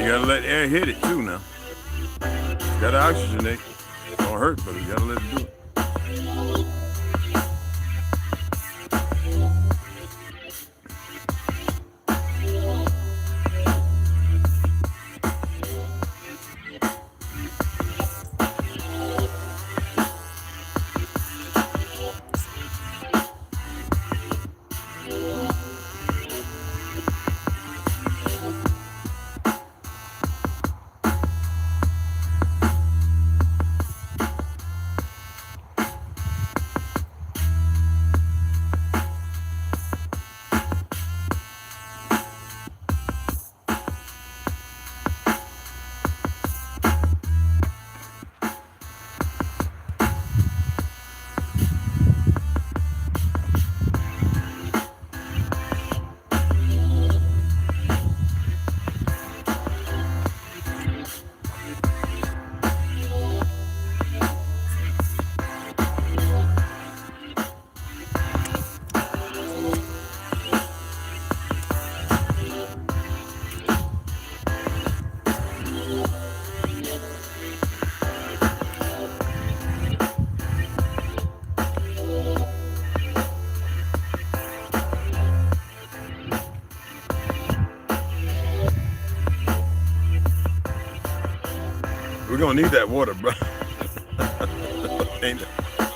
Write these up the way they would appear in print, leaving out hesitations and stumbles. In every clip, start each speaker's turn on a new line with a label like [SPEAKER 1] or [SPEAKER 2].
[SPEAKER 1] you gotta let air hit it too now. It's got oxygenate. It don't hurt, but you gotta let it do it. We're gonna need that water, bro. Ain't it?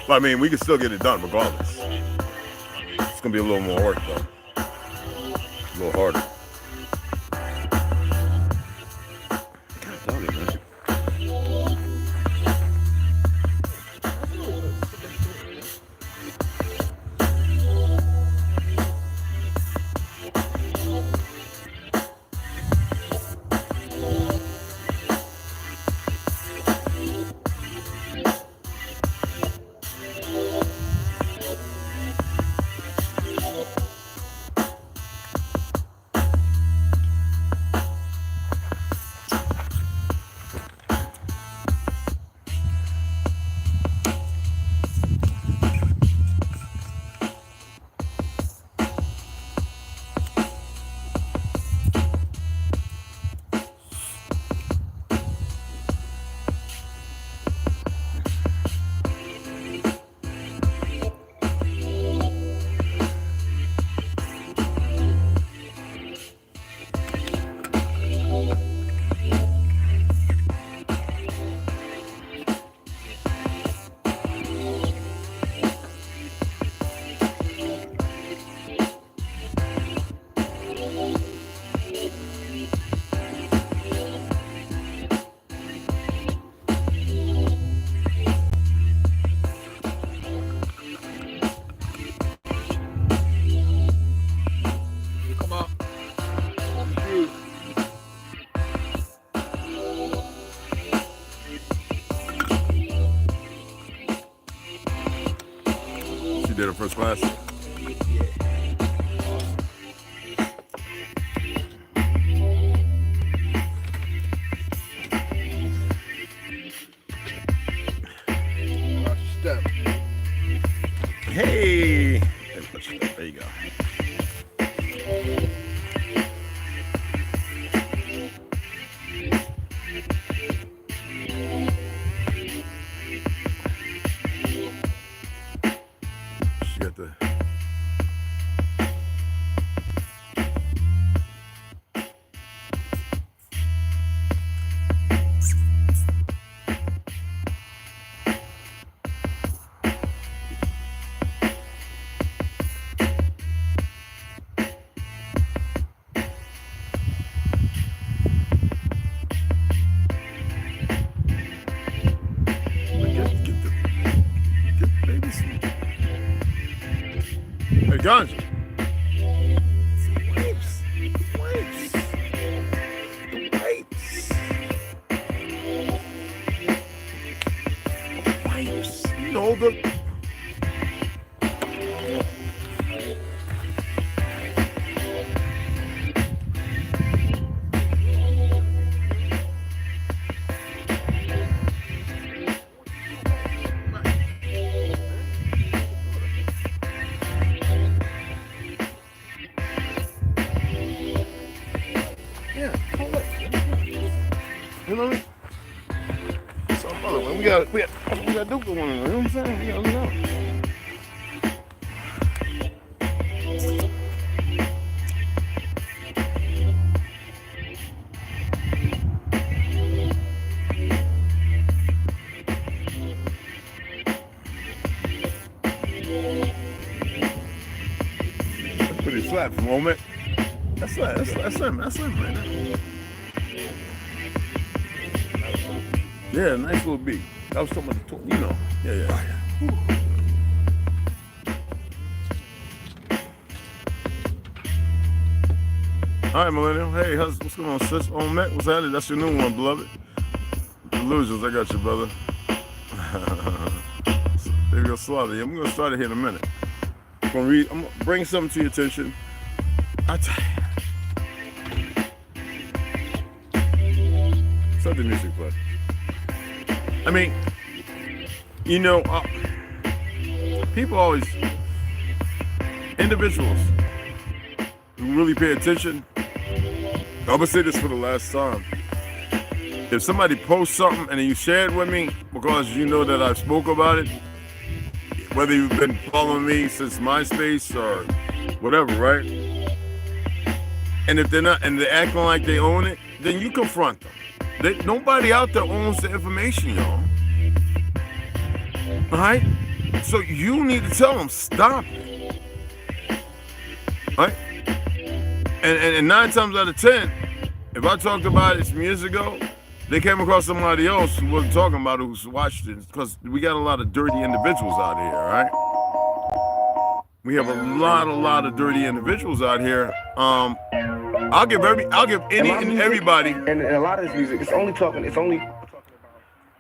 [SPEAKER 1] But I mean, we can still get it done regardless. It's gonna be a little more work though. A little harder. God dog it, man. Did it first class. Hey, there you go. Hey, Ganja. Wipes. You know the. You know what I mean? So, brother, man, we gotta do for one another. You know what I'm saying? You know. That's pretty flat for a moment. That's him, man. Yeah, nice little beat. I was talking about the, Yeah. All right, Millennial. Hey, what's going on, sis? On Mac, what's happening? That's your new one, beloved. Illusions, I got you, brother. There you go, Slaughter. I'm gonna start it here in a minute. I'm gonna bring something to your attention. Start the music, bud. I mean, people always, individuals who really pay attention, I'm gonna say this for the last time. If somebody posts something and you share it with me because you know that I spoke about it, whether you've been following me since MySpace or whatever, right? And if they're not, and they're acting like they own it, then you confront them. Nobody out there owns the information, y'all. All right? So you need to tell them, stop it. All right? And 9 times out of 10, if I talked about it some years ago, they came across somebody else who wasn't talking about it, who's watched it, because we got a lot of dirty individuals out here, all right? We have a lot of dirty individuals out here. I'll give any and everybody. And a lot of this music,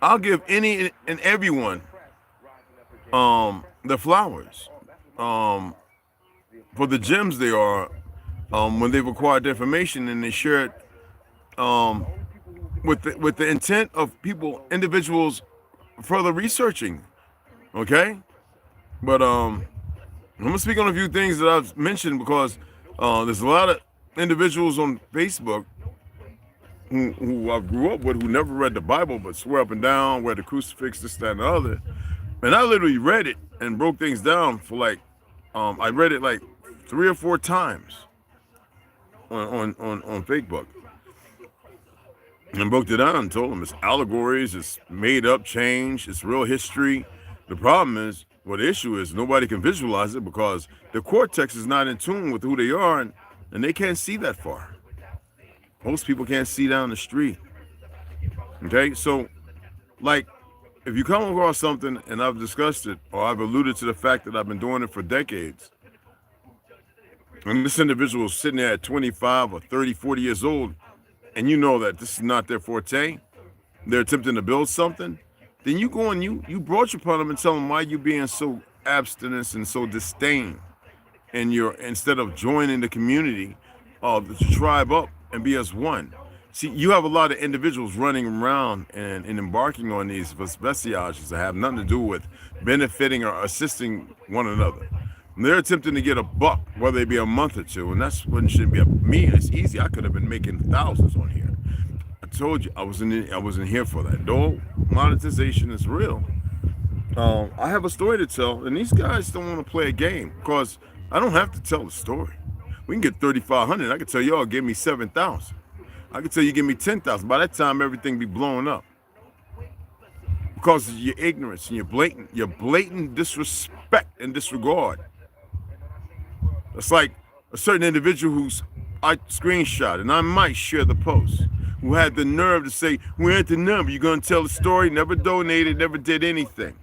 [SPEAKER 1] I'll give any and everyone the flowers for the gems they are when they've acquired the information and they share it with the intent of individuals further researching. Okay, but I'm gonna speak on a few things that I've mentioned because there's a lot of individuals on Facebook who I grew up with who never read the Bible but swear up and down, wear the crucifix, this, that, and the other. And I literally read it and broke things down for I read it like 3 or 4 times on Facebook. And broke it down and told them it's allegories, it's made up change, it's real history. The problem is, the issue is nobody can visualize it because the cortex is not in tune with who they are and they can't see that far. Most people can't see down the street. Okay, so if you come across something and I've discussed it or I've alluded to the fact that I've been doing it for decades, and this individual is sitting there at 25 or 30, 40 years old, and you know that this is not their forte, they're attempting to build something, then you go and you broach upon them and tell them why you being so abstinence and so disdain, and instead of joining the community, the tribe up and be as one. See, you have a lot of individuals running around and embarking on these vestiages that have nothing to do with benefiting or assisting one another. And they're attempting to get a buck, whether it be a month or two, and that's what it should be. Me, it's easy. I could have been making thousands on here. I told you I wasn't here for that. Though monetization is real. I have a story to tell, and these guys don't want to play a game because I don't have to tell the story. We can get 3,500. I can tell y'all, give me 7,000. I can tell you, give me 10,000. By that time, everything be blowing up because of your ignorance and your blatant disrespect and disregard. It's like a certain individual I screenshot, and I might share the post, who had the nerve to say, we're at the number, you're going to tell the story, never donated, never did anything.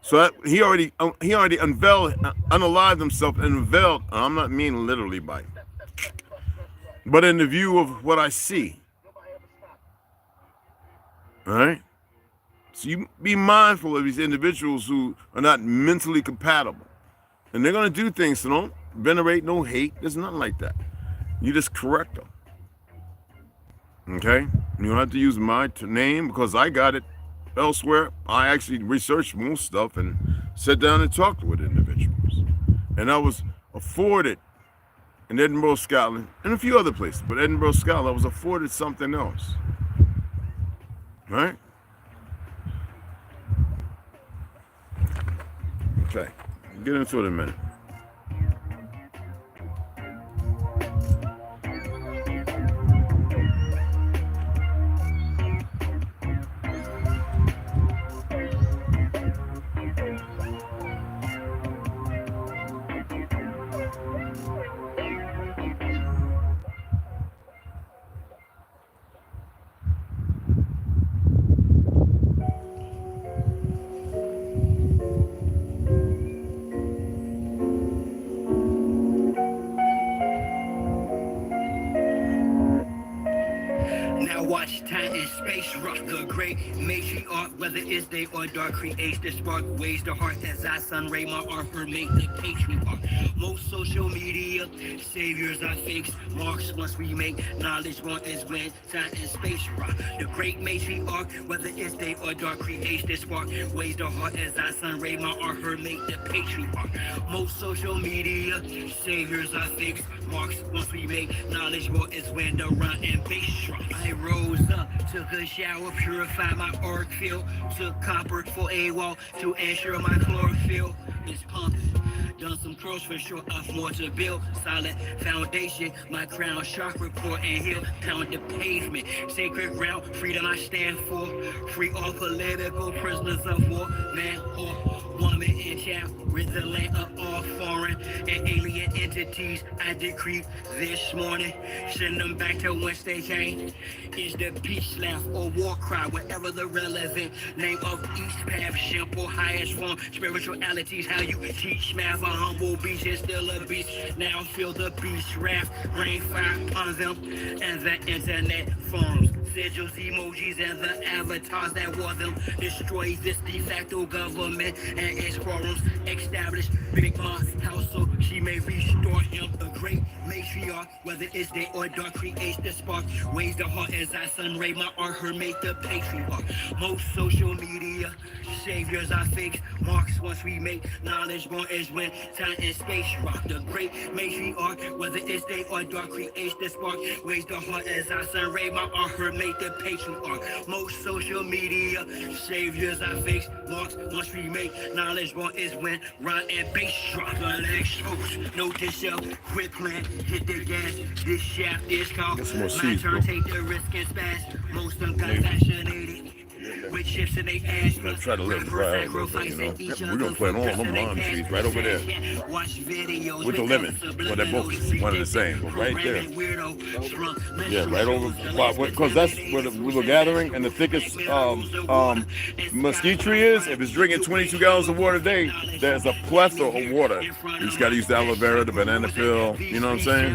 [SPEAKER 1] So he already unalived himself and unveiled, I'm not meaning literally by, but in the view of what I see. All right? So you be mindful of these individuals who are not mentally compatible. And they're going to do things, so don't venerate, no hate. There's nothing like that. You just correct them. Okay? You don't have to use my name because I got it elsewhere. I actually researched most stuff and sat down and talked with individuals. And I was afforded in Edinburgh, Scotland, and a few other places, but Edinburgh, Scotland, I was afforded something else. Right? Okay. Get into it in a minute.
[SPEAKER 2] Now watch time and space rock the great matriarch, whether it's day or dark, creates the spark, ways the heart as I sun ray my offer make the patriarch. Most social media saviors are fakes, marks once we make knowledge one is when time and space rock. The great matriarch, whether it's day or dark, creates the spark, ways the heart as I sun ray my offer make the patriarch. Most social media saviors are fakes, marks once we make knowledge one is when the run and bass drop. I rose up, took a shower, purified my arc field, took copper for a wall to ensure my chlorophyll is pumping. Done some curls for sure, I've more to build. Solid foundation, my crown chakra core and hill. Pound the pavement, sacred ground, freedom I stand for. Free all political prisoners of war, man or woman and child. Rid the land of all foreign and alien entities. I decree this morning, send them back to whence they came. Is the peace laugh or war cry, whatever the relevant name of each path, simple highest form, spiritualities, how you teach math. A humble beast is still a beast. Now feel the beast wrath, rain fire on them, and the internet forms. Sigils, emojis, and the avatars that wore them. Destroy this de facto government and its quorums. Establish Big Mom's house so she may restore him. The great matriarch, whether it's day or dark, creates the spark. Ways the heart as I sun ray my art, her make the patriarch. Most social media saviors are fakes, marks once we make knowledge born is when time and space rock. The great matriarch, whether it's day or dark, creates the spark. Ways the heart as I sun ray my art, her make the patriarch. Most social media saviors are fakes, marks once we make knowledge born is when rhyme and bass drop. The legs exposed, note this self, quit plan, hit the gas. This shaft is called my turn, take the risk and spaz. Most of them got fascinated with chips in they ass.
[SPEAKER 1] I'm gonna try to live right out, you know. We're gonna plant all them lime trees right over there. With the lemon. Well, they're both one and the same, but right there. Yeah, right over, because that's where we were gathering, and the thickest mesquite tree is. If it's drinking 22 gallons of water a day, there's a plethora of water. You just gotta use the aloe vera, the banana peel, you know what I'm saying?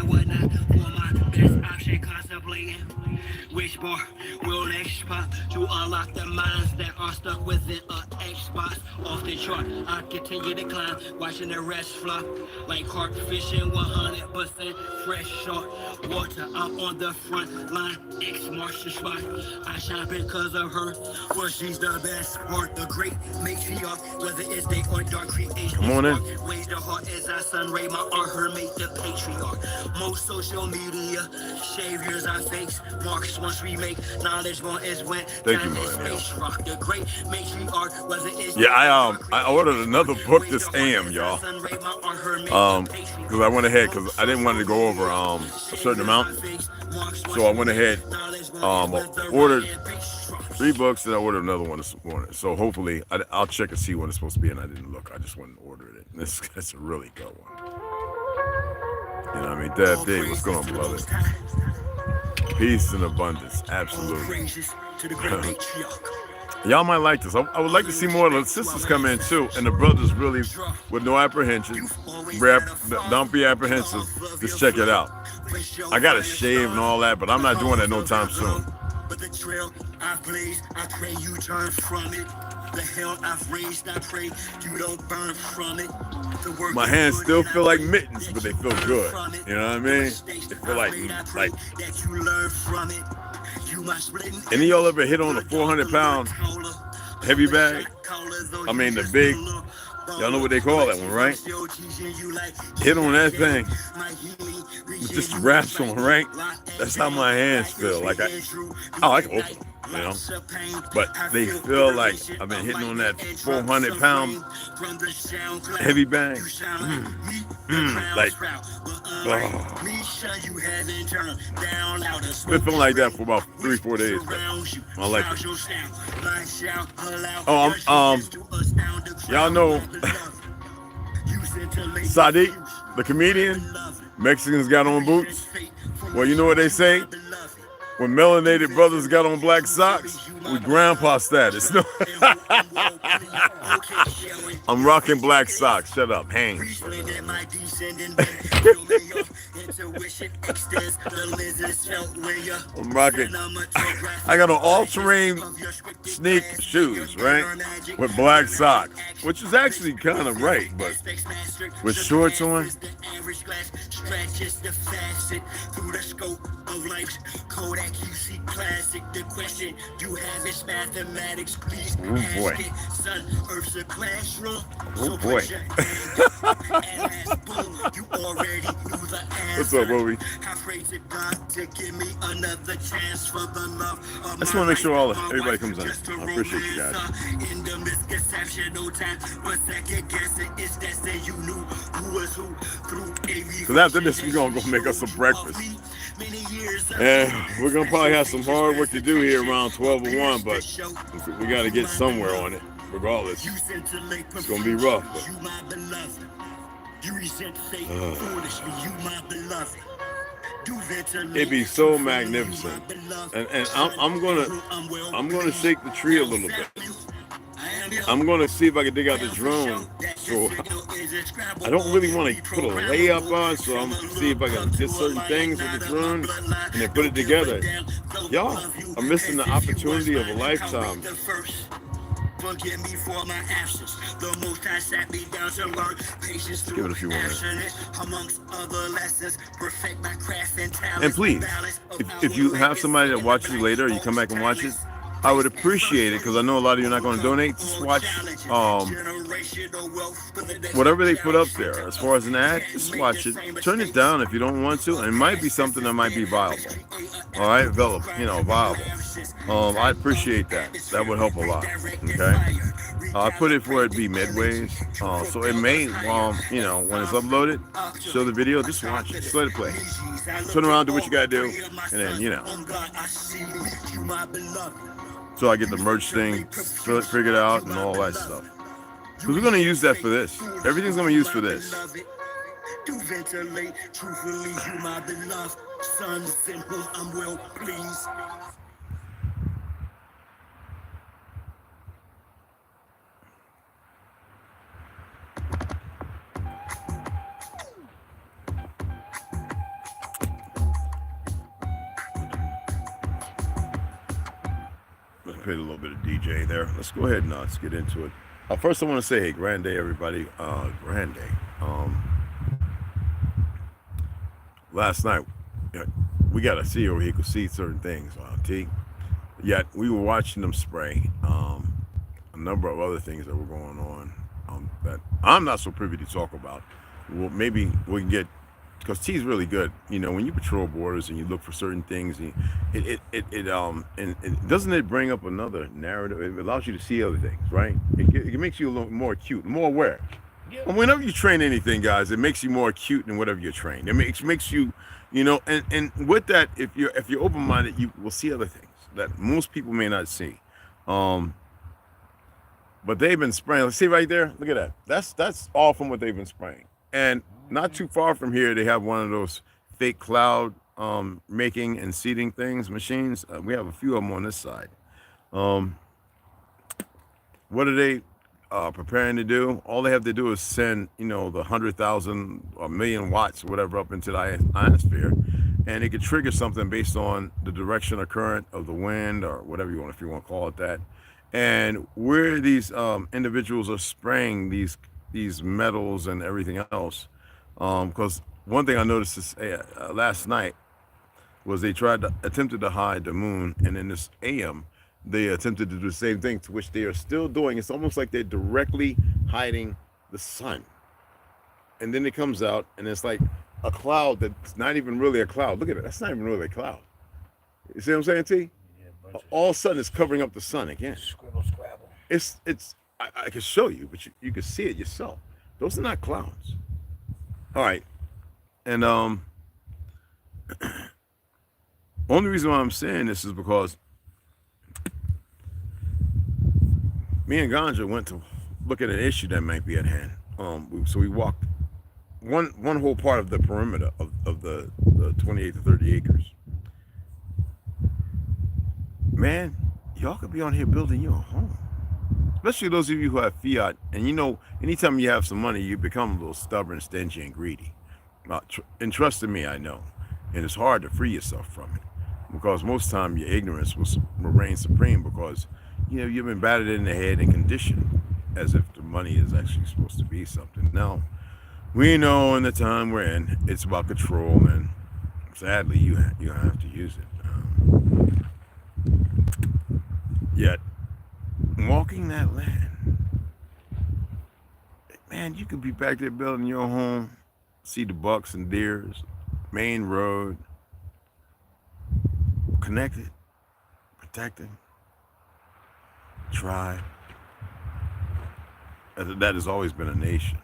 [SPEAKER 1] Which bar will next spot to unlock the minds that are stuck within a Xbox off the chart? I continue to climb, watching the rest flop like carp fishing, 100% fresh shark water. I'm on the front line, X marks the spot. I shine because of her, for she's the best part. The great matriarch, whether it's day or dark, creation. Come on in.
[SPEAKER 2] Ways the heart as I sun ray my art, her make the patriarch. Most social media saviors are fakes, marks once we make knowledge one is when.
[SPEAKER 1] Thank you, man.
[SPEAKER 2] The great matriarch, whether it's
[SPEAKER 1] yeah, I ordered another book this AM, y'all. Because I went ahead, because I didn't want to go over a certain amount, so I went ahead, ordered 3 books, and I ordered another one this morning. So hopefully, I'll check and see when it's supposed to be, and I didn't look. I just went and ordered it. That's a really good one. You know what I mean? Dad, Dave, what's going on, brother? Peace and abundance, absolutely. Y'all might like this. I would like to see more of the sisters come in too, and the brothers really with no apprehension. Don't be apprehensive. Just check it out. I got to shave and all that, but I'm not doing that no time soon.
[SPEAKER 2] But the trail I've blazed, I pray you turn from it. The hell I've raised, I pray you don't burn from it.
[SPEAKER 1] My hands still feel like mittens, but they feel good. You know what I mean? They feel like
[SPEAKER 2] that you learn from it.
[SPEAKER 1] Any of y'all ever hit on a 400-pound heavy bag? I mean the big, y'all know what they call that one, right? Hit on that thing. Just wraps on, right? That's how my hands feel. Like I can open them. you know. But they feel like I've been hitting on that 400-pound heavy bag. Like, been feeling like that for about 3-4 days. I like it. Oh, y'all know Sadiq, the comedian. Mexicans got on boots. Well, you know what they say? When melanated brothers got on black socks, with grandpa status. No. I'm rocking black socks. Shut up. Hang. I'm rocking. I got on all-terrain sneak shoes, right? With black socks, which is actually kind of right, but with shorts on. Oh boy. Oh boy. What's up, Bobby? I just want to make sure everybody comes in. I appreciate you guys. Because after this, we're going to go make us some breakfast. And we're going to probably have some hard work to do here around 12 or 1, but we got to get somewhere on it, regardless. It's going to be rough. But, it'd be so magnificent. And I'm gonna shake the tree a little bit. I'm gonna see if I can dig out the drone. So I don't really want to put a layup on, so I'm gonna see if I can get certain things with the drone and then put it together. Y'all are missing the opportunity of a lifetime. Forgive me for my absence. The most I sat me down to learn patience through passionate amongst other lessons. Perfect my craft and talent. And please, if you have somebody that watches you later, or you come back and watch it, I would appreciate it, because I know a lot of you are not going to donate. Just watch whatever they put up there. As far as an ad, just watch it. Turn it down if you don't want to. It might be something that might be viable. All right, viable. I appreciate that. That would help a lot. Okay. I put it for it to be midways, so it may, when it's uploaded, show the video. Just watch it. Just let it play. Turn around, do what you gotta do, and then so I get the merch thing figured out and all that stuff. Because we're gonna use that for this. Everything's gonna be used for this. To ventilate, truthfully, you my beloved sons in whom I'm well pleased. Let's play a little bit of DJ there. Let's go ahead and let's get into it. First, I want to say, hey, grand day, everybody. Grand day. Last night, we got a CEO where he could see certain things, T. Yet, we were watching them spray a number of other things that were going on that I'm not so privy to talk about. Well, maybe we can get, because T's really good. When you patrol borders and you look for certain things, doesn't it bring up another narrative? It allows you to see other things, right? It makes you a little more acute, more aware. Yeah. And whenever you train anything, guys, it makes you more acute than whatever you're trained. It makes you, and with that, if you're open-minded, you will see other things that most people may not see. But they've been spraying. See right there? Look at that. That's all from what they've been spraying. And not too far from here, they have one of those fake cloud making and seeding machines. We have a few of them on this side. What are they preparing to do? All they have to do is send, the 100,000 or million watts or whatever up into the ionosphere, and it could trigger something based on the direction or current of the wind or whatever if you want to call it that. And where these individuals are spraying these metals and everything else. Because one thing I noticed is, last night was they attempted to hide the moon, and in this AM, they attempted to do the same thing, to which they are still doing. It's almost like they're directly hiding the sun. And then it comes out, and it's like a cloud that's not even really a cloud. Look at it. That's not even really a cloud. You see what I'm saying, T?
[SPEAKER 3] Yeah, but
[SPEAKER 1] all of a sudden it's covering up the sun again.
[SPEAKER 2] Scribble, scrabble.
[SPEAKER 1] I can show you, but you can see it yourself. Those are not clouds. All right. And only reason why I'm saying this is because me and Ganja went to look at an issue that might be at hand. So we walked one whole part of the perimeter of the 28 to 30 acres. Man, y'all could be on here building your home. Especially those of you who have fiat. And you know, anytime you have some money, you become a little stubborn, stingy, and greedy. And trust in me, I know. And it's hard to free yourself from it. Because most time your ignorance will reign supreme because, you know, you've been battered in the head and conditioned as if the money is actually supposed to be something. Now, we know in the time we're in, it's about control, and sadly, you have to use it. Yet, walking that land, man, you could be back there building your home, see the bucks and deers, main road, connected, protected, tribe. That has always been a nation.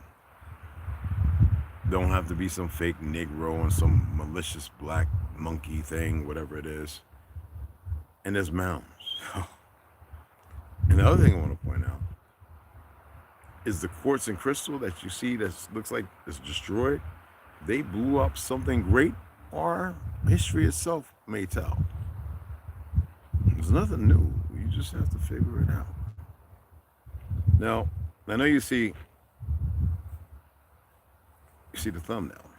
[SPEAKER 1] Don't have to be some fake Negro and some malicious black monkey thing, whatever it is. And there's mounds. And the other thing I want to point out is the quartz and crystal that you see that looks like it's destroyed. They blew up something great, or history itself may tell. There's nothing new. You just have to figure it out. Now, I know you see the thumbnail.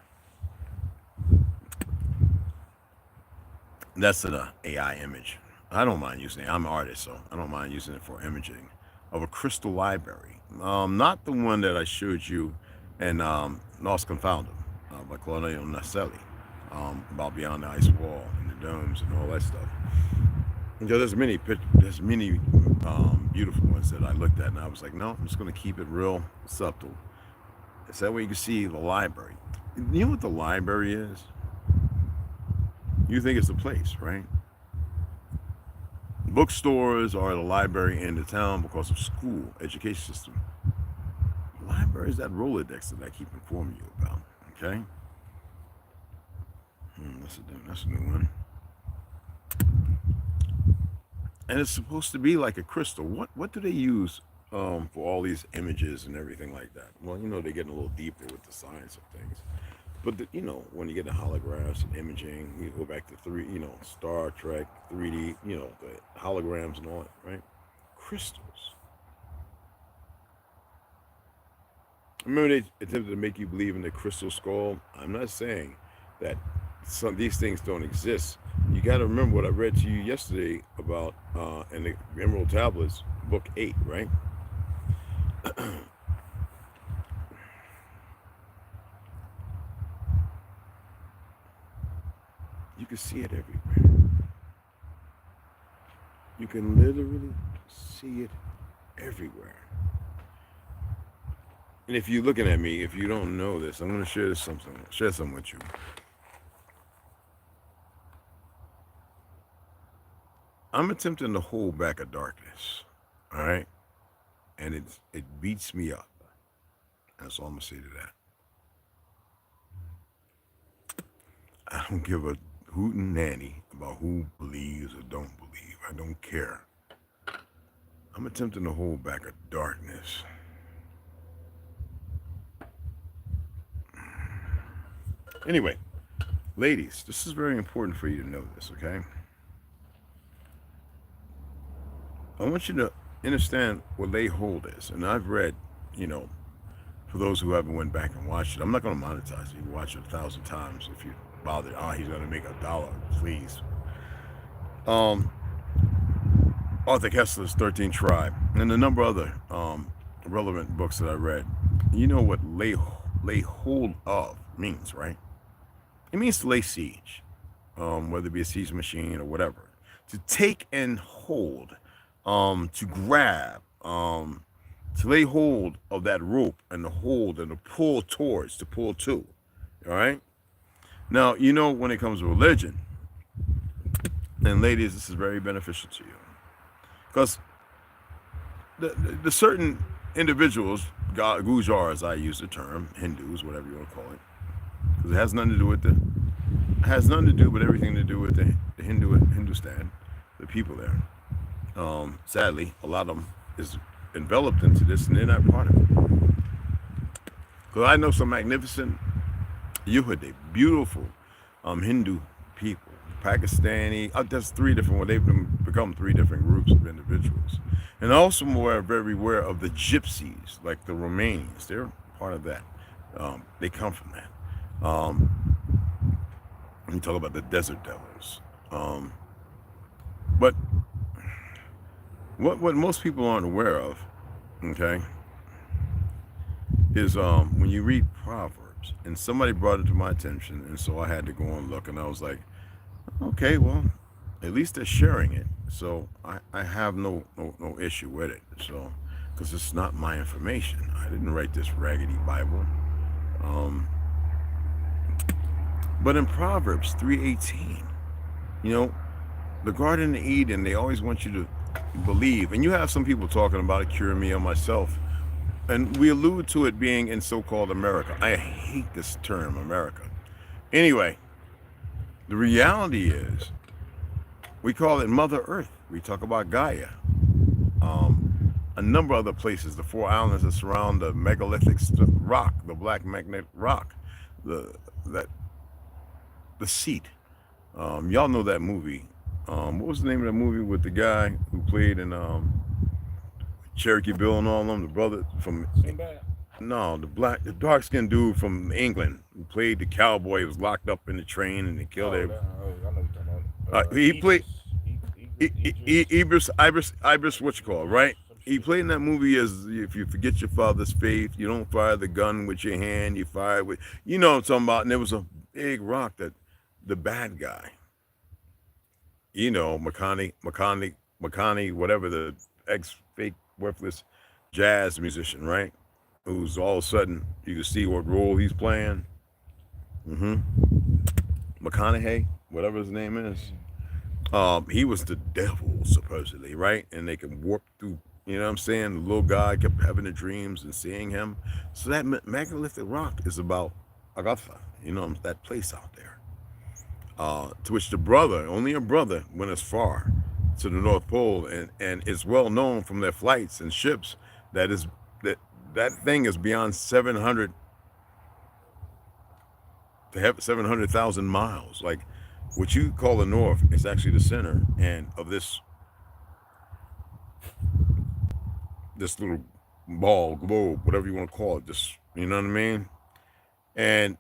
[SPEAKER 1] That's an AI image. I don't mind using it. I'm an artist, so I don't mind using it for imaging of a crystal library. Not the one that I showed you in Nos Confoundum by Colonel Naselli, about Beyond the Ice Wall and the domes and all that stuff. There's many beautiful ones that I looked at, and I was like, no, I'm just going to keep it real subtle. So that way you can see the library. You know what the library is? You think it's a place, right? Bookstores are the library in the town because of school, education system. The library is that Rolodex that I keep informing you about, okay? That's a new one. And it's supposed to be like a crystal. What do they use for all these images and everything like that? Well, you know, they're getting a little deeper with the science of things. But, you know, when you get the holographs and imaging, you go back to Star Trek, 3D, you know, the holograms and all that, right? Crystals. Remember they attempted to make you believe in the crystal skull? I'm not saying that these things don't exist. You got to remember what I read to you yesterday about in the Emerald Tablets, book 8, right? You can see it everywhere. You can literally see it everywhere. And if you're looking at me, if you don't know this, I'm going to share something with you. I'm attempting to hold back a darkness, all right? And it beats me up. That's all I'm going to say to that. I don't give a hootin' nanny about who believes or don't believe. I don't care. I'm attempting to hold back a darkness. Anyway, ladies, this is very important for you to know this, okay? I want you to understand what lay hold is. And I've read, you know, for those who haven't went back and watched it, I'm not going to monetize it. You can watch it 1,000 times if you bother. He's going to make $1, please. Arthur Kessler's 13 Tribe and a number of other relevant books that I read. You know what lay hold of means, right? It means to lay siege, whether it be a siege machine or whatever. To take and hold, to grab, to lay hold of that rope and the hold and to pull towards, to pull to, all right? Now, you know, when it comes to religion, And ladies, this is very beneficial to you. Because the certain individuals, Gujars, I use the term, Hindus, whatever you want to call it, because it has nothing to do with it has nothing to do, but everything to do with the Hindustan, the people there. Sadly, a lot of them is enveloped into this, and they're not part of it. Because I know some magnificent Yuhade, beautiful Hindu people, Pakistani. There's three different ones. Become three different groups of individuals, and also more very aware of the gypsies, like the Romanians. They're part of that. They come from that. You talk about the desert devils, but what most people aren't aware of, okay, is when you read Proverbs, and somebody brought it to my attention, and so I had to go and look, and I was like, okay, well, at least they're sharing it, so I have no issue with it, so, because it's not my information. I didn't write this raggedy Bible. But in Proverbs 3:18, you know, the Garden of Eden, they always want you to believe, and you have some people talking about it, Cure Me or myself, and we allude to it being in so-called America. I hate this term, America. Anyway, the reality is, we call it Mother Earth. We talk about Gaia. A number of other places, the 4 islands that surround the megalithic rock, the black magnetic rock, the seat. Y'all know that movie. What was the name of that movie with the guy who played in Cherokee Bill and all of them? The brother from no, the dark skinned dude from England who played the cowboy. He was locked up in the train and they killed him. He played Ibris, what you call, right? He played in that movie as, if you forget your father's faith, you don't fire the gun with your hand, you fire with, you know what I'm talking about. And there was a big rock that the bad guy, you know, Makani, whatever, the ex-fake worthless jazz musician, right? Who's all of a sudden, you can see what role he's playing. McConaughey, whatever his name is. He was the devil, supposedly, right? And they can warp through, you know what I'm saying? The little guy kept having the dreams and seeing him. So that megalithic rock is about Agatha, you know, that place out there. To which the brother, only a brother, went as far to the North Pole, and it's well known from their flights and ships that that thing is beyond 700,000 miles. Like, what you call the North is actually the center and of this little ball, globe, whatever you want to call it, this, you know what I mean? And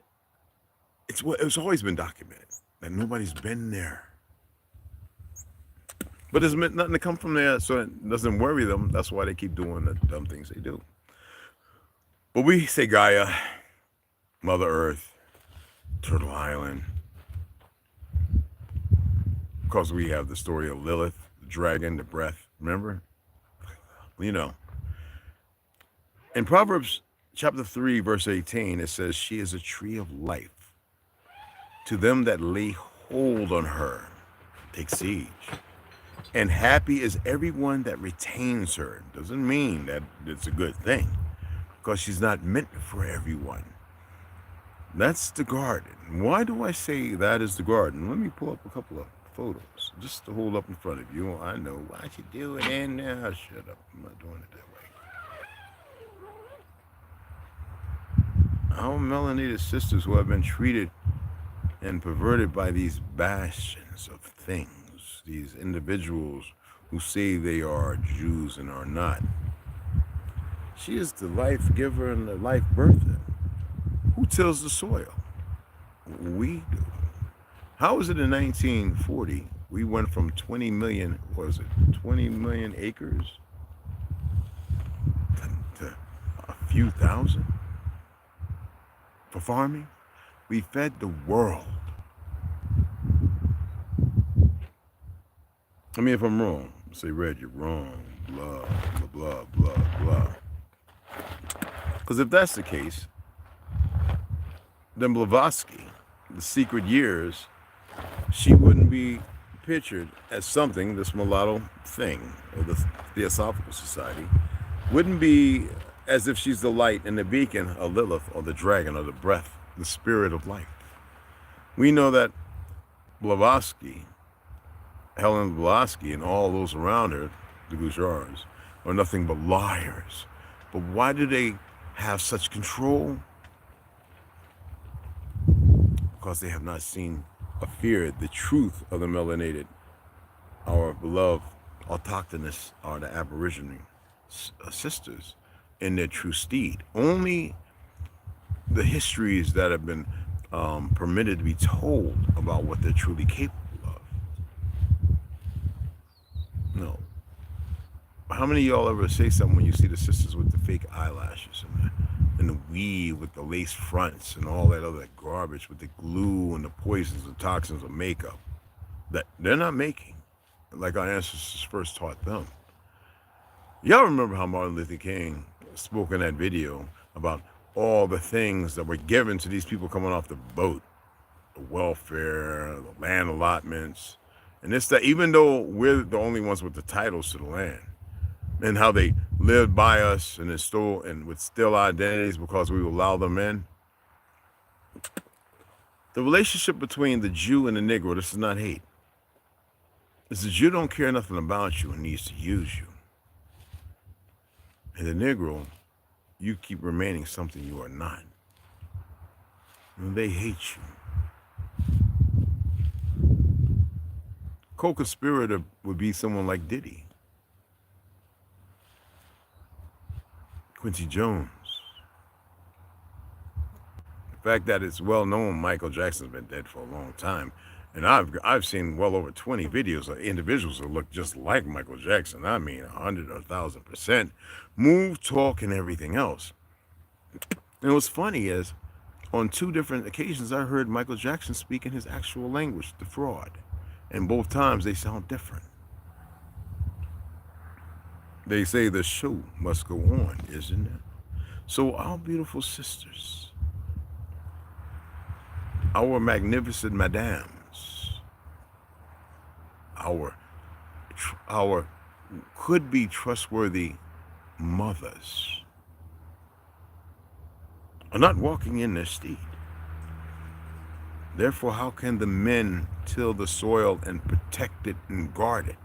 [SPEAKER 1] it's always been documented that nobody's been there. But there's nothing to come from there, so it doesn't worry them. That's why they keep doing the dumb things they do. But we say Gaia, Mother Earth, Turtle Island, because we have the story of Lilith, the dragon, the breath, remember? You know. In Proverbs chapter 3, verse 18, it says, she is a tree of life. To them that lay hold on her, take siege. And happy is everyone that retains her. Doesn't mean that it's a good thing, because she's not meant for everyone. That's the garden. Why do I say that is the garden? Let me pull up a couple of photos just to hold up in front of you. I know why you do it in there. Shut up. I'm not doing it that way. Our melanated sisters who have been treated and perverted by these bastions of things, these individuals who say they are Jews and are not. She is the life giver and the life birther. Who tills the soil? We do. How is it in 1940 we went from 20 million, what was it, 20 million acres to a few thousand for farming? We fed the world. I mean, if I'm wrong, say, Red, you're wrong, blah, blah, blah, blah, blah. Because if that's the case, then Blavatsky, the secret years, she wouldn't be pictured as something, this mulatto thing, or the Theosophical Society, wouldn't be as if she's the light and the beacon of Lilith or the dragon or the breath, the spirit of life. We know that Blavatsky, Helen Blavatsky, and all those around her, the Gujars, are nothing but liars. But why do they have such control? Because they have not seen or feared the truth of the melanated, our beloved autochthonous, or the Aborigine sisters in their true steed. Only the histories that have been permitted to be told about what they're truly capable of. No. How many of y'all ever say something when you see the sisters with the fake eyelashes and the weave with the lace fronts and all that other garbage with the glue and the poisons and toxins of makeup that they're not making, like our ancestors first taught them? Y'all remember how Martin Luther King spoke in that video about all the things that were given to these people coming off the boat, the welfare, the land allotments, and this, that, even though we're the only ones with the titles to the land, and how they lived by us and stole and with still identities because we allow them in. The relationship between the Jew and the Negro, this is not hate. It's the Jew don't care nothing about you and needs to use you. And the Negro, you keep remaining something you are not. And they hate you. Co-conspirator would be someone like Diddy, Quincy Jones. The fact that it's well known Michael Jackson's been dead for a long time. And I've seen well over 20 videos of individuals that look just like Michael Jackson. I mean, 100 or 1,000%. Move, talk, and everything else. And what's funny is, on 2 different occasions, I heard Michael Jackson speak in his actual language, the fraud. And both times they sound different. They say the show must go on, isn't it? So our beautiful sisters, our magnificent madams, our could-be trustworthy mothers are not walking in their steed. Therefore, how can the men till the soil and protect it and guard it?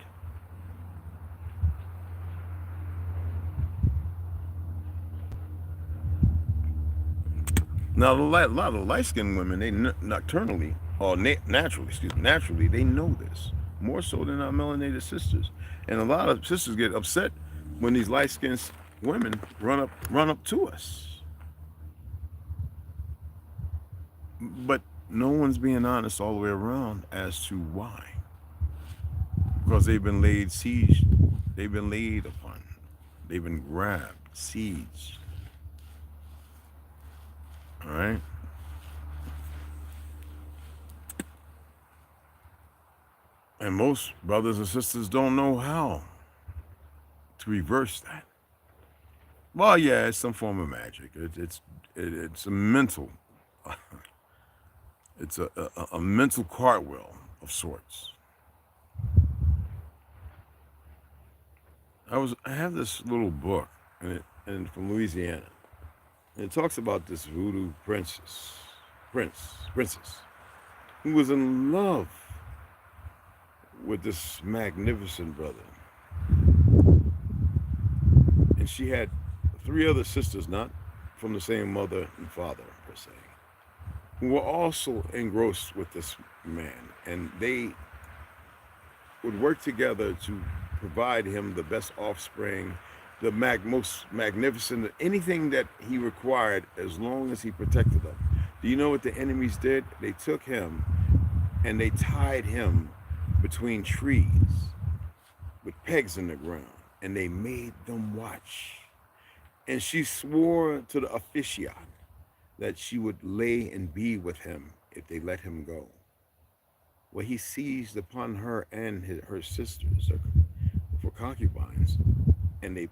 [SPEAKER 1] Now, a lot of light-skinned women, they naturally, they know this, more so than our melanated sisters. And a lot of sisters get upset when these light-skinned women run up to us. But no one's being honest all the way around as to why. Because they've been laid siege, they've been laid upon, they've been grabbed, sieged. All right. And most brothers and sisters don't know how to reverse that. Well, yeah, it's some form of magic. It's a mental, it's a mental cartwheel of sorts. I have this little book, and from Louisiana. And it talks about this voodoo princess, who was in love with this magnificent brother. And she had 3 other sisters, not from the same mother and father, per se, who were also engrossed with this man. And they would work together to provide him the best offspring, the most magnificent, anything that he required, as long as he protected them. Do you know what the enemies did? They took him and they tied him between trees with pegs in the ground, and they made them watch. And she swore to the officiant that she would lay and be with him if they let him go. Well, he seized upon her and her sisters for concubines, and they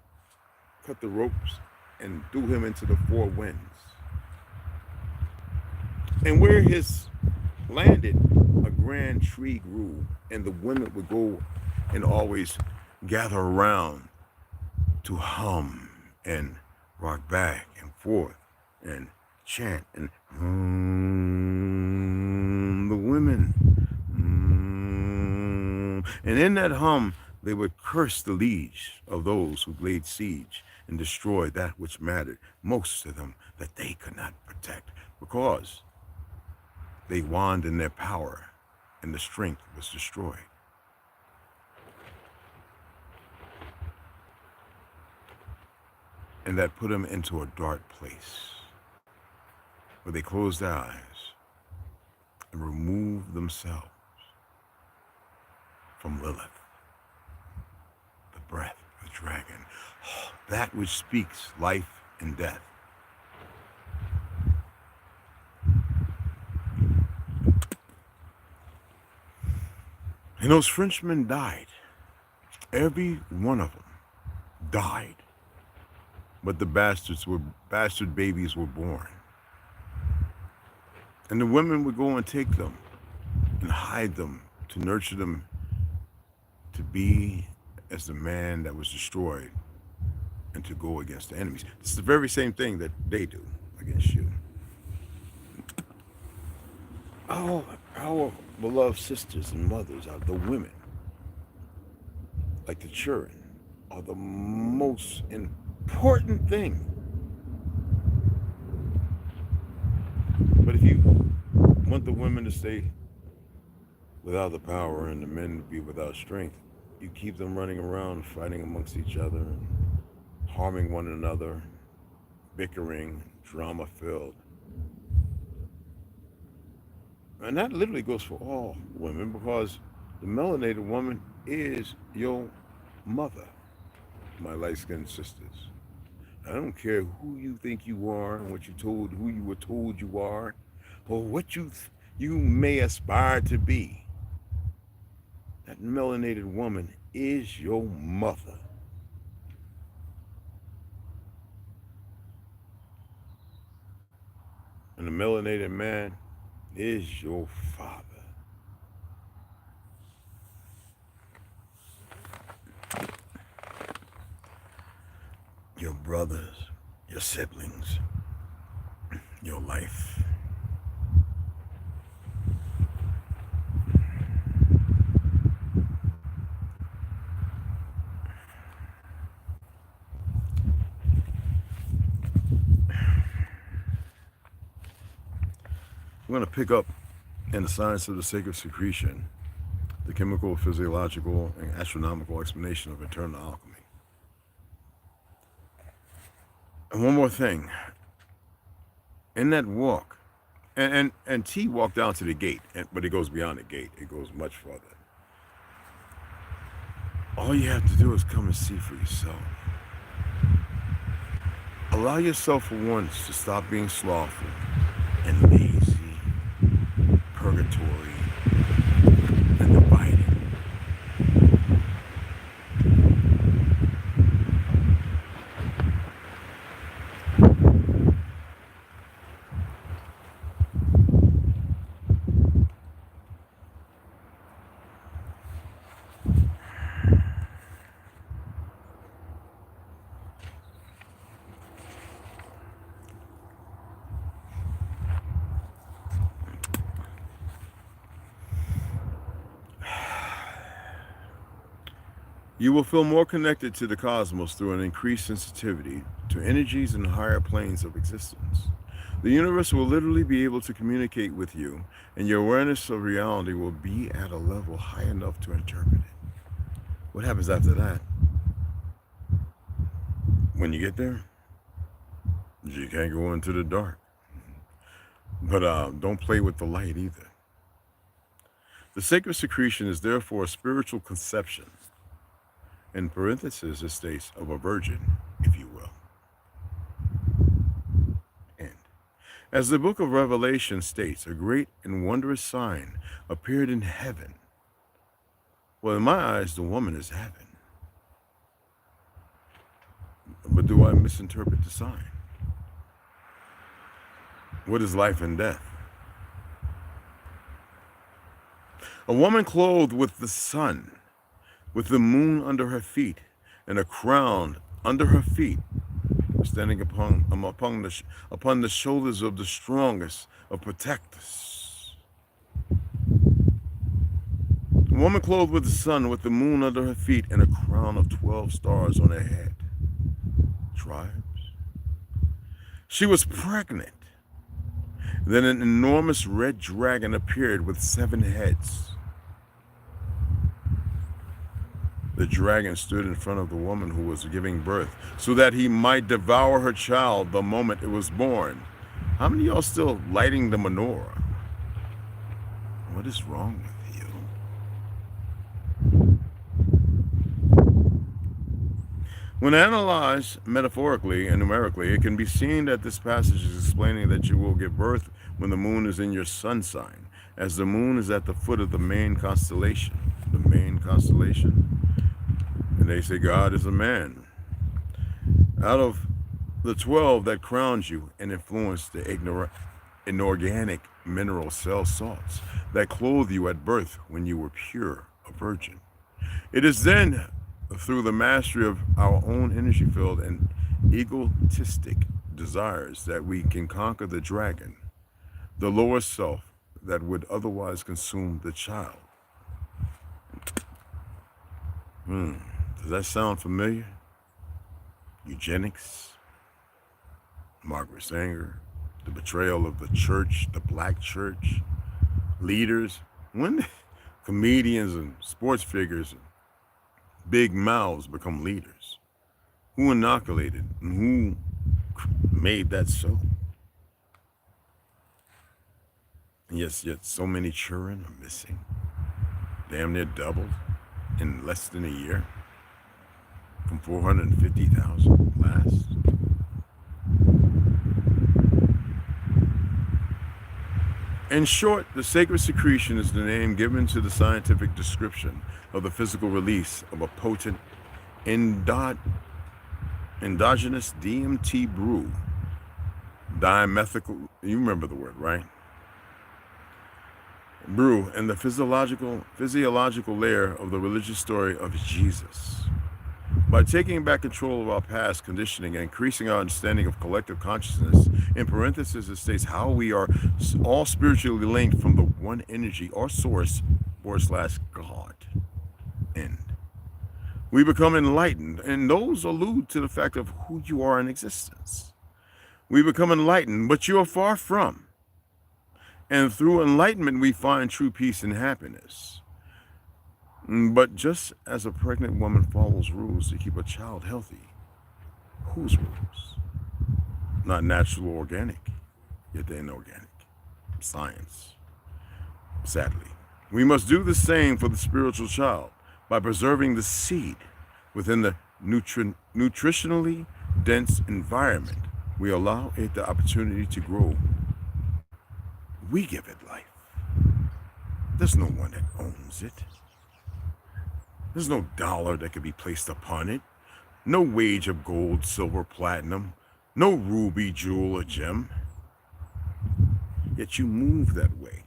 [SPEAKER 1] cut the ropes and threw him into the 4 winds. And where his landed, a grand tree grew, and the women would go and always gather around to hum and rock back and forth and chant and the women. And in that hum, they would curse the liege of those who laid siege and destroyed that which mattered most to them that they could not protect, because they waned in their power and the strength was destroyed. And that put them into a dark place where they closed their eyes and removed themselves from Lilith, the breath, the dragon, that which speaks life and death. And those Frenchmen died. Every one of them died. But the bastard babies were born. And the women would go and take them and hide them to nurture them to be as the man that was destroyed and to go against the enemies. It's the very same thing that they do against you. Our beloved sisters and mothers are the women, like the children, are the most important thing. But if you want the women to stay without the power and the men to be without strength, you keep them running around fighting amongst each other and harming one another, bickering, drama-filled. And that literally goes for all women, because the melanated woman is your mother, my light-skinned sisters. I don't care who you think you are and who you were told you are, or what you may aspire to be. That melanated woman is your mother. And the melanated man is your father. Your brothers, your siblings, your life. We're going to pick up in the science of the sacred secretion, the chemical, physiological, and astronomical explanation of internal alchemy. And one more thing. In that walk, and T walked down to the gate, but it goes beyond the gate. It goes much further. All you have to do is come and see for yourself. Allow yourself for once to stop being slothful and lazy, purgatory, and divided. You will feel more connected to the cosmos through an increased sensitivity to energies in the higher planes of existence. The universe will literally be able to communicate with you, and your awareness of reality will be at a level high enough to interpret it. What happens after that? When you get there, you can't go into the dark. But don't play with the light either. The sacred secretion is therefore a spiritual conception. In parentheses, it states, of a virgin, if you will. And as the book of Revelation states, a great and wondrous sign appeared in heaven. Well, in my eyes, the woman is heaven. But do I misinterpret the sign? What is life and death? A woman clothed with the sun, with the moon under her feet, and a crown under her feet, standing upon the shoulders of the strongest of protectors. A woman clothed with the sun, with the moon under her feet, and a crown of 12 stars on her head. Tribes. She was pregnant. Then an enormous red dragon appeared with 7 heads. The dragon stood in front of the woman who was giving birth so that he might devour her child the moment it was born. How many of y'all still lighting the menorah? What is wrong with you? When analyzed metaphorically and numerically, it can be seen that this passage is explaining that you will give birth when the moon is in your sun sign, as the moon is at the foot of the main constellation. The main constellation. And they say God is a man. Out of the 12 that crowned you and influenced the inorganic mineral cell salts that clothed you at birth when you were pure, a virgin. It is then through the mastery of our own energy field and egotistic desires that we can conquer the dragon, the lower self that would otherwise consume the child. Does that sound familiar? Eugenics, Margaret Sanger, the betrayal of the church, the black church, leaders, when comedians and sports figures and big mouths become leaders. Who inoculated and who made that so? And yet so many children are missing, damn near doubled in less than a year, from 450,000 last. In short, the sacred secretion is the name given to the scientific description of the physical release of a potent endogenous DMT brew, dimethyl, you remember the word, right? Brew, and the physiological layer of the religious story of Jesus. By taking back control of our past conditioning and increasing our understanding of collective consciousness, in parentheses it states how we are all spiritually linked from the one energy or source / God. End. We become enlightened, and those allude to the fact of who you are in existence. We become enlightened, but you are far from. And through enlightenment, we find true peace and happiness. But just as a pregnant woman follows rules to keep a child healthy, whose rules? Not natural or organic, yet they're inorganic. Science. Sadly, we must do the same for the spiritual child by preserving the seed within the nutritionally dense environment. We allow it the opportunity to grow. We give it life. There's no one that owns it. There's no dollar that can be placed upon it. No wage of gold, silver, platinum. No ruby, jewel, or gem. Yet you move that way.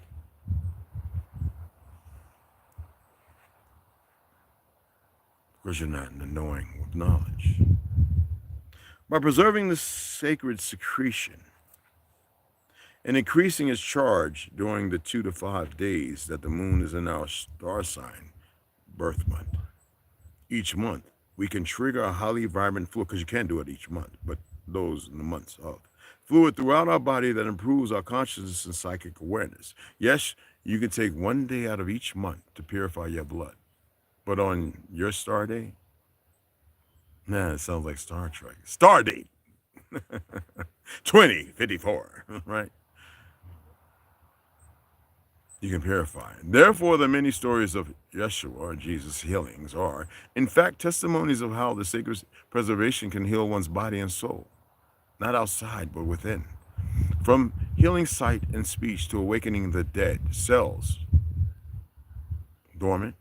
[SPEAKER 1] Because you're not in the knowing of knowledge. By preserving the sacred secretion and increasing its charge during the 2 to 5 days that the moon is in our star sign, birth month. Each month, we can trigger a highly vibrant fluid, because you can't do it each month, but those in the months of fluid throughout our body that improves our consciousness and psychic awareness. Yes, you can take 1 day out of each month to purify your blood. But on your star day, it sounds like Star Trek. Star date 2054, right? You can purify. Therefore, the many stories of Yeshua or Jesus' healings are, in fact, testimonies of how the sacred preservation can heal one's body and soul. Not outside, but within. From healing sight and speech to awakening the dead cells, dormant,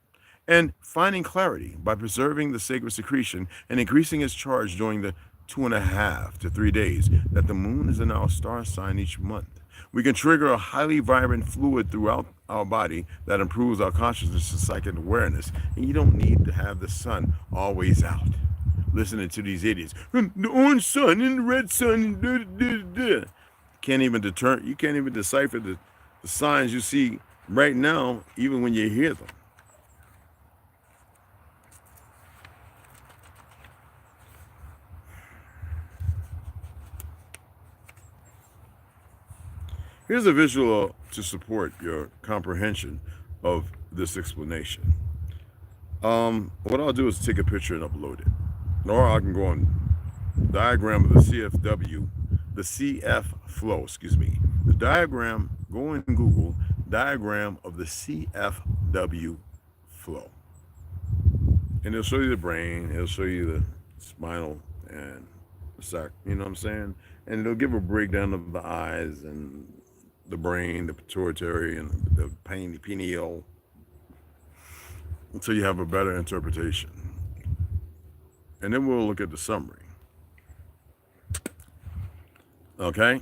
[SPEAKER 1] and finding clarity by preserving the sacred secretion and increasing its charge during the 2.5 to 3 days that the moon is in our star sign each month. We can trigger a highly vibrant fluid throughout our body that improves our consciousness and psychic awareness. And you don't need to have the sun always out. Listening to these idiots. The orange sun and the red sun. You can't even decipher the signs you see right now, even when you hear them. Here's a visual to support your comprehension of this explanation. What I'll do is take a picture and upload it. Or I can go on diagram of the CFW, the CF flow, The diagram, go in Google, diagram of the CFW flow. And it'll show you the brain, it'll show you the spinal and the sac, you know what I'm saying? And it'll give a breakdown of the eyes and the brain, the pituitary, and the pineal, until you have a better interpretation. And then we'll look at the summary. Okay?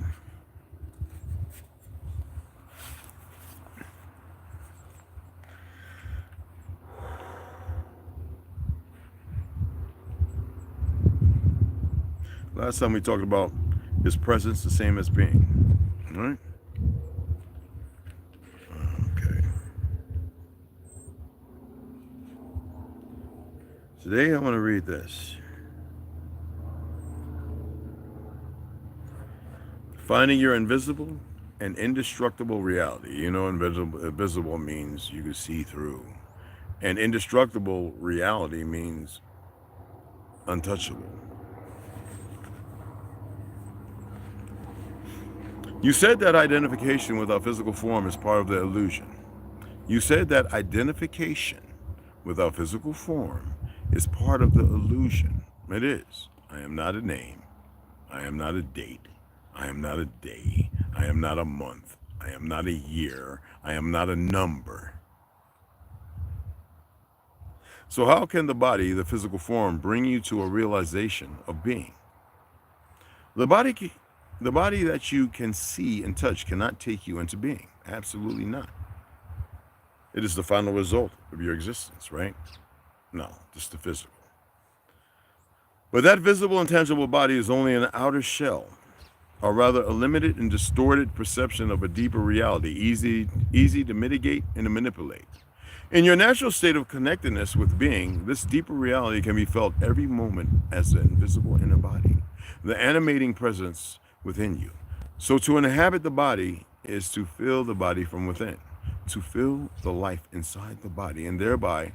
[SPEAKER 1] Last time we talked about his presence, the same as being. All right? Today I want to read this. Finding your invisible and indestructible reality. You know, invisible means you can see through. And indestructible reality means untouchable. You said that identification with our physical form is part of the illusion. You said that identification with our physical form is part of the illusion. It is. I am not a name. I am not a date. I am not a day. I am not a month. I am not a year. I am not a number. So how can the body, the physical form, bring you to a realization of being? The body that you can see and touch cannot take you into being. Absolutely not. It is the final result of your existence, right? No, just the physical. But that visible and tangible body is only an outer shell, or rather a limited and distorted perception of a deeper reality, easy to mitigate and to manipulate. In your natural state of connectedness with being, this deeper reality can be felt every moment as the invisible inner body, the animating presence within you. So to inhabit the body is to feel the body from within, to feel the life inside the body, and thereby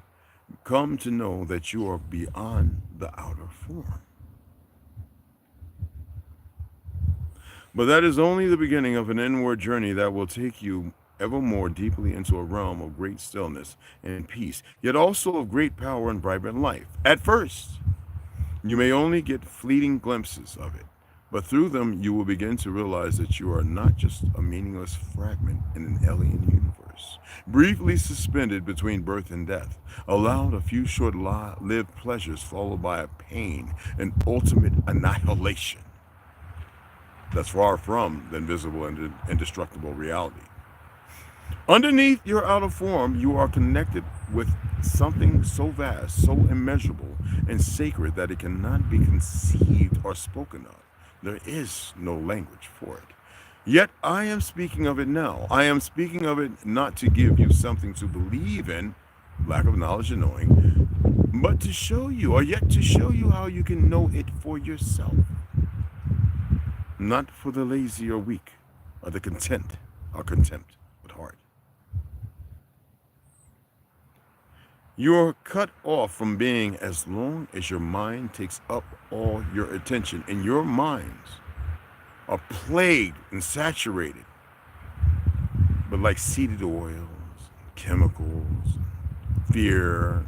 [SPEAKER 1] come to know that you are beyond the outer form. But that is only the beginning of an inward journey that will take you ever more deeply into a realm of great stillness and peace, yet also of great power and vibrant life. At first, you may only get fleeting glimpses of it, but through them you will begin to realize that you are not just a meaningless fragment in an alien universe, briefly suspended between birth and death, allowed a few short-lived pleasures followed by a pain and ultimate annihilation. That's far from the invisible and indestructible reality. Underneath your outer form, you are connected with something so vast, so immeasurable and sacred that it cannot be conceived or spoken of. There is no language for it. Yet I am speaking of it now. I am speaking of it not to give you something to believe in, lack of knowledge and knowing, but to show you, or yet to show you how you can know it for yourself. Not for the lazy or weak, or the content or contempt with heart. You're cut off from being as long as your mind takes up all your attention, and your minds are plagued and saturated, but like seeded oils, chemicals, fear.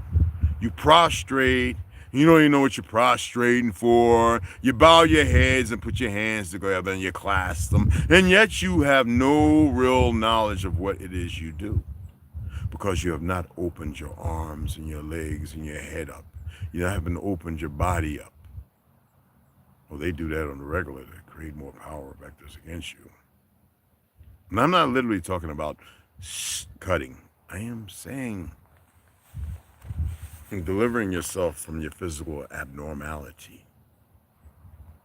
[SPEAKER 1] You prostrate. You don't even know what you're prostrating for. You bow your heads and put your hands together and you clasp them. And yet you have no real knowledge of what it is you do, because you have not opened your arms and your legs and your head up. You haven't opened your body up. Well, they do that on the regular to create more power vectors against you. And I'm not literally talking about cutting. I am saying delivering yourself from your physical abnormality,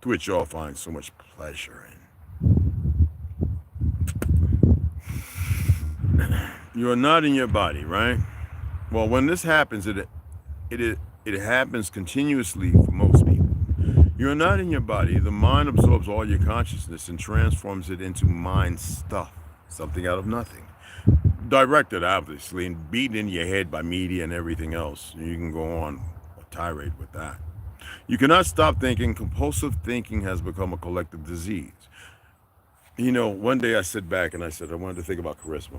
[SPEAKER 1] to which y'all find so much pleasure in. You're not in your body, right? Well, when this happens, it happens continuously for most people. You're not in your body. The mind absorbs all your consciousness and transforms it into mind stuff, something out of nothing. Directed, obviously, and beaten in your head by media and everything else. You can go on a tirade with that. You cannot stop thinking. Compulsive thinking has become a collective disease. You know, one day I sit back and I said I wanted to think about charisma,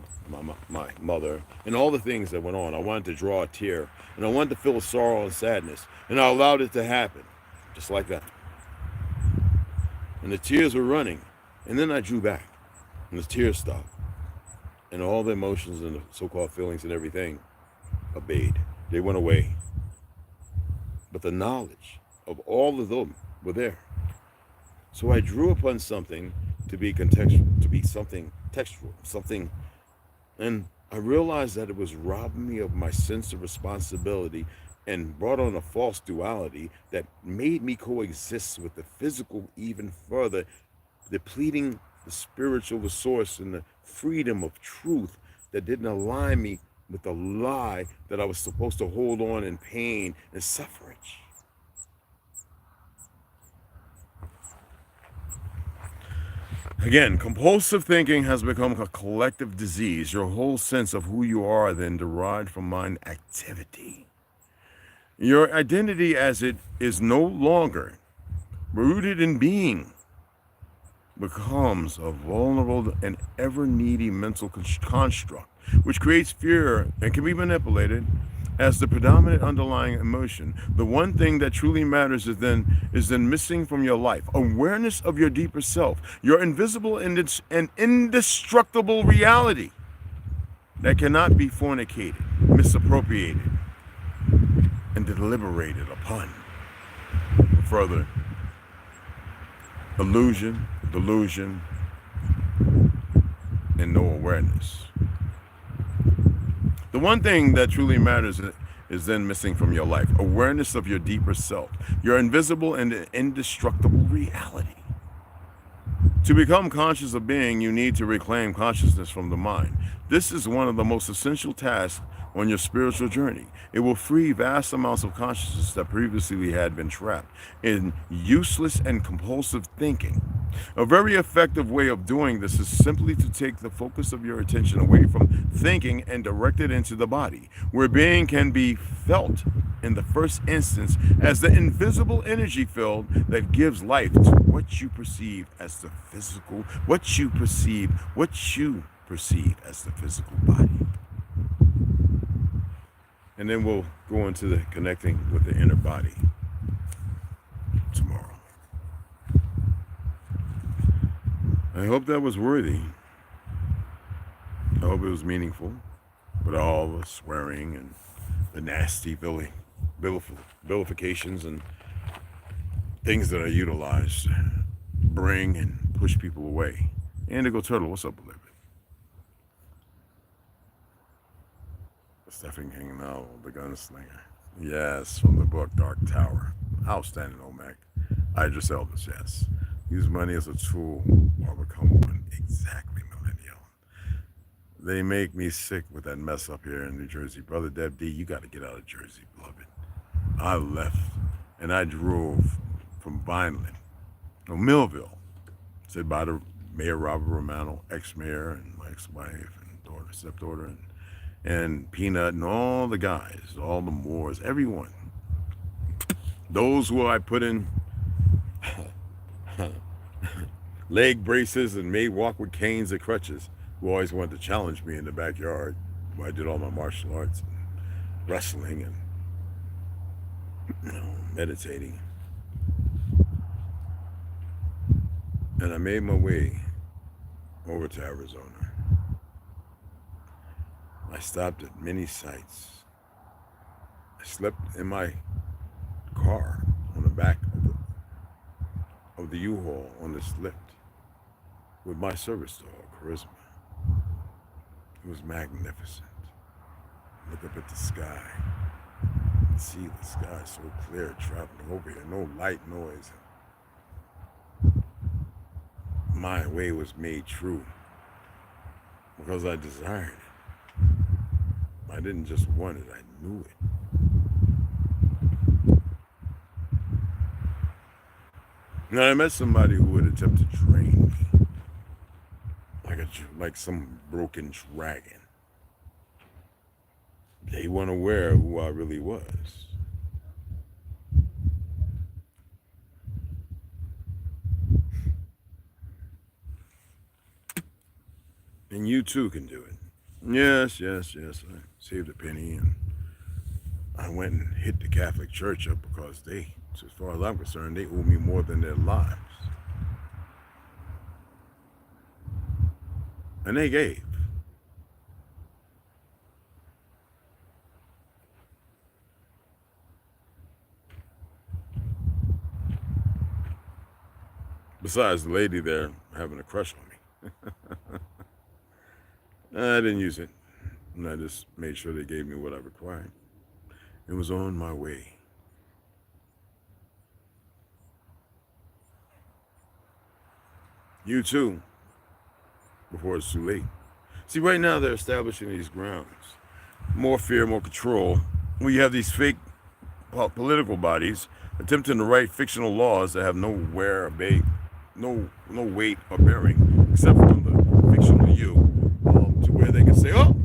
[SPEAKER 1] my mother, and all the things that went on. I wanted to draw a tear, and I wanted to feel sorrow and sadness, and I allowed it to happen, just like that. And the tears were running, and then I drew back, and the tears stopped, and all the emotions and the so-called feelings and everything obeyed. They went away. But the knowledge of all of them were there. So I drew upon something to be contextual, to be something textual, something, and I realized that it was robbing me of my sense of responsibility and brought on a false duality that made me coexist with the physical even further, depleting the spiritual, the source, and the freedom of truth that didn't align me with the lie that I was supposed to hold on in pain and suffrage. Again, compulsive thinking has become a collective disease. Your whole sense of who you are then derived from mind activity. Your identity as it is no longer rooted in being becomes a vulnerable and ever needy mental construct, which creates fear and can be manipulated as the predominant underlying emotion. The one thing that truly matters is then missing from your life. Awareness of your deeper self, your invisible and indestructible reality that cannot be fornicated, misappropriated, and deliberated upon. Further, illusion, delusion, and no awareness. The one thing that truly matters is then missing from your life. Awareness of your deeper self, your invisible and indestructible reality. To become conscious of being, you need to reclaim consciousness from the mind. This is one of the most essential tasks on your spiritual journey. It will free vast amounts of consciousness that previously had been trapped in useless and compulsive thinking. A very effective way of doing this is simply to take the focus of your attention away from thinking and direct it into the body, where being can be felt in the first instance as the invisible energy field that gives life to what you perceive as the physical, what you perceive as the physical body. And then we'll go into the connecting with the inner body tomorrow. I hope that was worthy. I hope it was meaningful, with all the swearing and the nasty vilifications and things that are utilized to bring and push people away. Indigo Turtle, what's up, beloved? Stephen King novel, The Gunslinger. Yes, from the book Dark Tower. Outstanding, Omac. Idris Elvis, yes. Use money as a tool or become one. Exactly, millennial. They make me sick with that mess up here in New Jersey. Brother Deb D, you got to get out of Jersey, beloved. I left and I drove from Vineland, Millville, said by the Mayor Robert Romano, ex-mayor, and my ex-wife and daughter, stepdaughter, and Peanut and all the guys, all the Moors, everyone. Those who I put in leg braces and made walk with canes and crutches, who always wanted to challenge me in the backyard where I did all my martial arts and wrestling and meditating. And I made my way over to Arizona. I stopped at many sites. I slept in my car on the back of the U-Haul on this lift with my service dog, Charisma. It was magnificent. Look up at the sky. See the sky so clear traveling over here. No light noise. My way was made true because I desired it. I didn't just want it, I knew it. Now I met somebody who would attempt to train me like some broken dragon. They weren't aware of who I really was. And you too can do it. Yes. I saved a penny and I went and hit the Catholic Church up because they, as far as I'm concerned, they owe me more than their lives. And they gave. Besides the lady there having a crush on me. I didn't use it. And I just made sure they gave me what I required. It was on my way. You too, before it's too late. See, right now they're establishing these grounds. More fear, more control. We have these fake political bodies attempting to write fictional laws that have no weight or bearing, except for the fictional you, to where they can say, oh,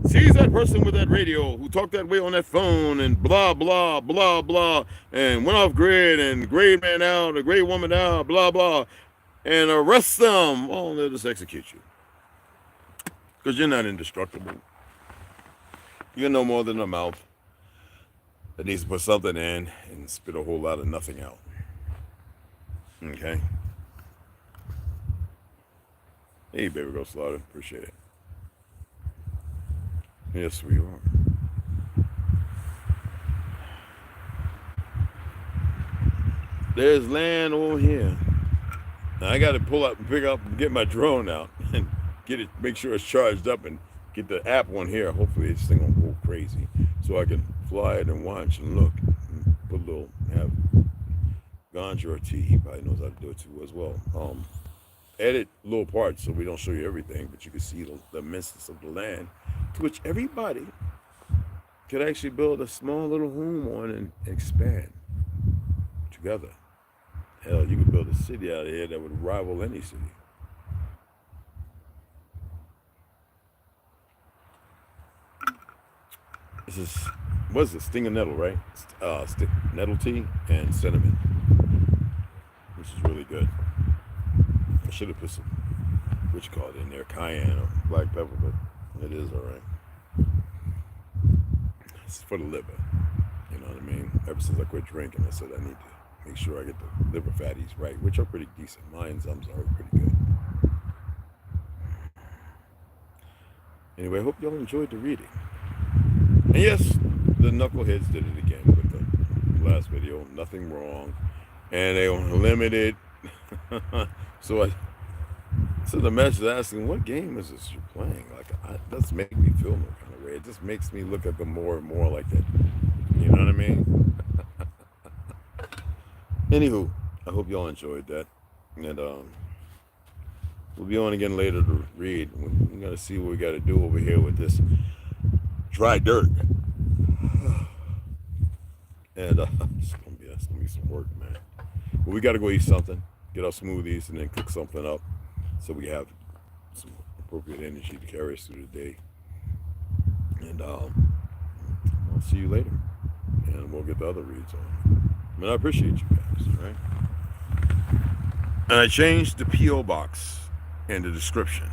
[SPEAKER 1] seize that person with that radio who talked that way on that phone and blah, blah, blah, blah, and went off grid and grayed man out, a gray woman out, blah, blah, and arrest them. Oh, they'll just execute you. Because you're not indestructible. You're no more than a mouth that needs to put something in and spit a whole lot of nothing out. Okay? Hey, baby girl Slaughter. Appreciate it. Yes, we are. There's land over here. Now I got to pull up and pick up and get my drone out and get it, make sure it's charged up and get the app on here. Hopefully this thing won't go crazy so I can fly it and watch and look and put a little, have Ganja or tea. He probably knows how to do it too as well. Edit little parts so we don't show you everything, but you can see the immenseness of the land to which everybody could actually build a small little home on and expand together. Hell, you could build a city out of here that would rival any city. This is, what is this? Sting of nettle, right? Nettle tea and cinnamon. This is really good. I should have put some, what you call it in there, cayenne or black pepper, but it is all right. It's for the liver, you know what I mean? Ever since I quit drinking, I said I need to make sure I get the liver fatties right, which are pretty decent. Mine's, I'm sorry, pretty good. Anyway, I hope y'all enjoyed the reading. And yes, the knuckleheads did it again with the last video. Nothing wrong. And they were limited. So the message asking, what game is this you're playing? Like, that's making me feel no kind of way. It just makes me look at them more and more like that. You know what I mean? Anywho, I hope y'all enjoyed that. And we'll be on again later to read. We got to see what we got to do over here with this dry dirt. And that's gonna be some work, man. But we got to go eat something, get our smoothies, and then cook something up so we have some appropriate energy to carry us through the day. And I'll see you later, and we'll get the other reads on. I mean, I appreciate you guys, right? And I changed the P.O. box in the description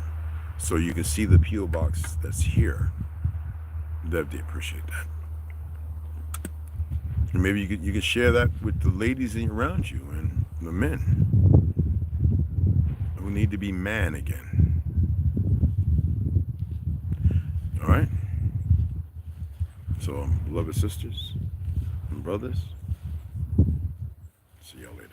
[SPEAKER 1] so you can see the P.O. box that's here. Definitely appreciate that. And maybe you could share that with the ladies around you and the men who need to be man again. All right? So, beloved sisters and brothers, see y'all later.